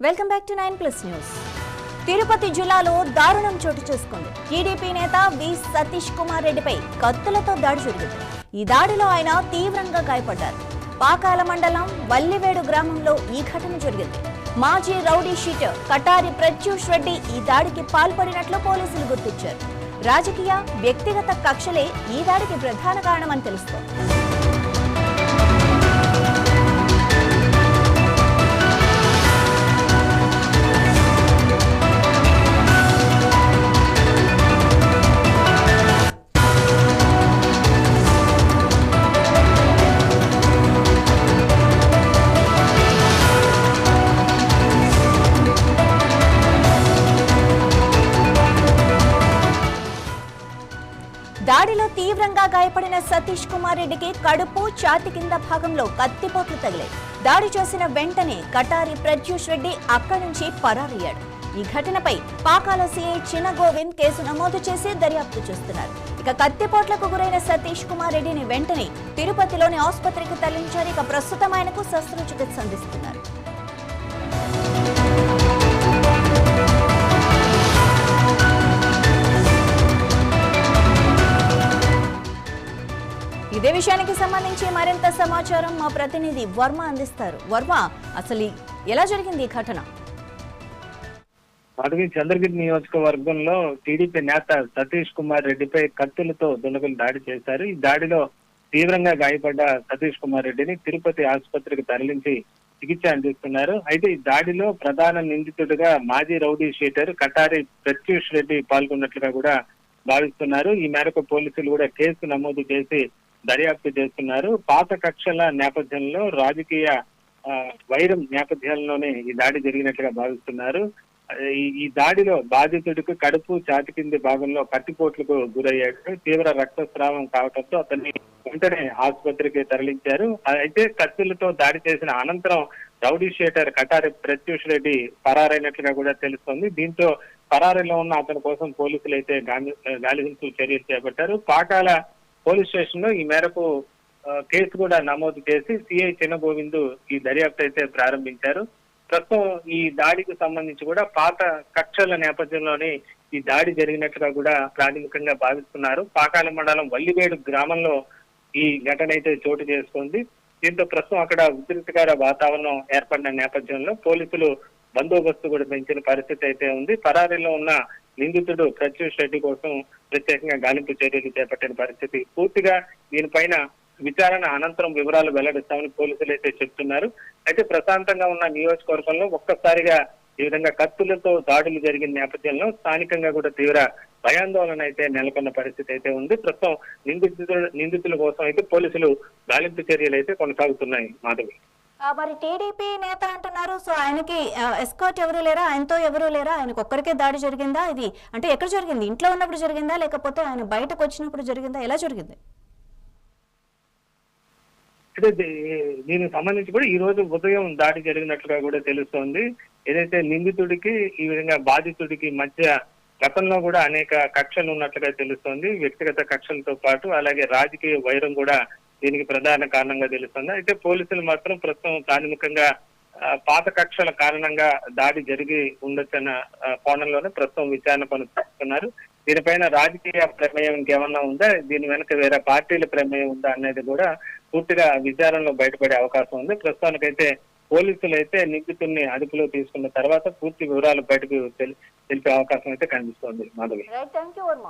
Welcome back to 9+ news. Tirupati జిల్లాలో దారుణం చోటు చేసుకుంది. టీడీపీ నేత వి సతీష్ కుమార్ రెడ్డిపై కత్తులతో దాడి జరిగింది. ఈ దాడిలో ఆయన తీవ్రంగా గాయపడ్డారు. పాకాల మండలం వల్లివేడు గ్రామంలో ఈ ఘటన జరిగింది. మాజీ రౌడీ షీటర్ కటారి ప్రత్యూష్ రెడ్డి ఈ దాడికి పాల్పడినట్లు పోలీసులు గుర్తించారు. రాజకీయ వ్యక్తిగత కక్షలే ఈ దాడికి ప్రధాన కారణమని తెలుస్తోంది. దాడిలో తీవ్రంగా గాయపడిన సతీష్ కుమార్ రెడ్డికి కడుపు, ఛాతి కింద భాగంలో కత్తిపోట్లు తగిలాయి. దాడి చేసిన వెంటనే కటారి ప్రత్యూష్ రెడ్డి అక్కడి నుంచి పరారయ్యాడు. ఈ ఘటనపై పాకాల సీఐ చిన్న గోవింద్ కేసు నమోదు చేసి దర్యాప్తు చేస్తున్నారు. ఇక కత్తిపోట్లకు గురైన సతీష్ కుమార్ రెడ్డిని వెంటనే తిరుపతిలోని ఆసుపత్రికి తరలించారు. ఇక ప్రస్తుతం ఆయనకు శస్త్రచికిత్స అందిస్తున్నారు. ఇదే విషయానికి సంబంధించి మరింత సమాచారం మా ప్రతినిధి వర్మ అందిస్తారు. వర్మ, అసలు ఎలా జరిగింది ఈ ఘటన? చంద్రగిరి నియోజకవర్గంలో టీడీపీ నేత సతీష్ కుమార్ రెడ్డిపై కత్తులతో దుండగులు దాడి చేశారు. ఈ దాడిలో తీవ్రంగా గాయపడ్డ సతీష్ కుమార్ రెడ్డిని తిరుపతి ఆసుపత్రికి తరలించి చికిత్స అందిస్తున్నారు. అయితే ఈ దాడిలో ప్రధాన నిందితుడిగా మాజీ రౌడీ షీటర్ కటారి ప్రత్యూష్ రెడ్డి పాల్గొన్నట్లుగా కూడా భావిస్తున్నారు. ఈ మేరకు పోలీసులు కూడా కేసు నమోదు చేసి దర్యాప్తు చేస్తున్నారు. పాత కక్షల నేపథ్యంలో రాజకీయ వైరం నేపథ్యంలోనే ఈ దాడి జరిగినట్లుగా భావిస్తున్నారు. ఈ దాడిలో బాధితుడికి కడుపు, ఛాతి కింది భాగంలో కత్తిపోట్లకు గురయ్యాడు. తీవ్ర రక్తస్రావం కావడంతో అతన్ని వెంటనే ఆసుపత్రికి తరలించారు. అయితే కత్తులతో దాడి చేసిన అనంతరం రౌడీ షీటర్ కటారి ప్రత్యూష్ రెడ్డి పరారైనట్లుగా కూడా తెలుస్తోంది. దీంతో పరారీలో ఉన్న అతని కోసం పోలీసులు అయితే గాలింపు చర్యలు చేపట్టారు. పాకాల పోలీస్ స్టేషన్ లో ఈ మేరకు కేసు కూడా నమోదు చేసి సిఐ చిన్న గోవింద్ ఈ దర్యాప్తు అయితే ప్రారంభించారు. ప్రస్తుతం ఈ దాడికి సంబంధించి కూడా పాత కక్షల నేపథ్యంలోనే ఈ దాడి జరిగినట్లుగా కూడా ప్రాథమికంగా భావిస్తున్నారు. పాకాల మండలం వల్లివేడు గ్రామంలో ఈ ఘటన అయితే చోటు చేసుకుంది. దీంతో ప్రస్తుతం అక్కడ ఉద్రిక్తకర వాతావరణం ఏర్పడిన నేపథ్యంలో పోలీసులు బందోబస్తు కూడా పెంచిన పరిస్థితి అయితే ఉంది. పరారీలో ఉన్న నిందితుడు ప్రత్యూష్ రెడ్డి కోసం ప్రత్యేకంగా గాలింపు చర్యలు చేపట్టిన పరిస్థితి. పూర్తిగా దీనిపైన విచారణ అనంతరం వివరాలు వెల్లడిస్తామని పోలీసులు అయితే చెప్తున్నారు. అయితే ప్రశాంతంగా ఉన్న నియోజకవర్గంలో ఒక్కసారిగా ఈ విధంగా కత్తులతో దాడులు జరిగిన నేపథ్యంలో స్థానికంగా కూడా తీవ్ర భయాందోళన అయితే నెలకొన్న పరిస్థితి అయితే ఉంది. ప్రస్తుతం నిందితుల కోసం అయితే పోలీసులు గాలింపు చర్యలు అయితే కొనసాగుతున్నాయి. మాధవి, మరి టీడీపీ నేత అంటున్నారు, సో ఆయనకి ఎస్కాట్ ఎవరు లేరా, ఆయనతో ఎవరు లేరా, ఆయనకు ఒక్కరికే దాడి జరిగిందా? ఇది అంటే ఎక్కడ జరిగింది? ఇంట్లో ఉన్నప్పుడు జరిగిందా, లేకపోతే ఆయన బయటకు వచ్చినప్పుడు జరిగిందా? ఎలా జరిగింది? అయితే దీనికి సంబంధించి కూడా ఈ రోజు ఉదయం దాడి జరిగినట్లుగా కూడా తెలుస్తోంది. ఏదైతే నిందితుడికి ఈ విధంగా బాధితుడికి మధ్య గతంలో కూడా అనేక కక్షలు ఉన్నట్లుగా తెలుస్తోంది. వ్యక్తిగత కక్షలతో పాటు అలాగే రాజకీయ వైరం కూడా దీనికి ప్రధాన కారణంగా తెలుస్తుంది. అయితే పోలీసులు మాత్రం ప్రస్తుతం ప్రాథమికంగా పాత కక్షల కారణంగా దాడి జరిగి ఉండొచ్చన్న కోణంలోనే ప్రస్తుతం విచారణ కొనసాగుతున్నారు. దీనిపైన రాజకీయ ప్రమేయం ఇంకేమన్నా ఉందా, దీని వెనక వేరే పార్టీల ప్రమేయం ఉందా అనేది కూడా పూర్తిగా విచారణలో బయటపడే అవకాశం ఉంది. ప్రస్తుతానికైతే పోలీసులు అయితే నిందితుల్ని అదుపులో తీసుకున్న తర్వాత పూర్తి వివరాలు బయటకు తెలిపే అవకాశం అయితే కనిపిస్తోంది. మాధవి. Right, thank you Varma.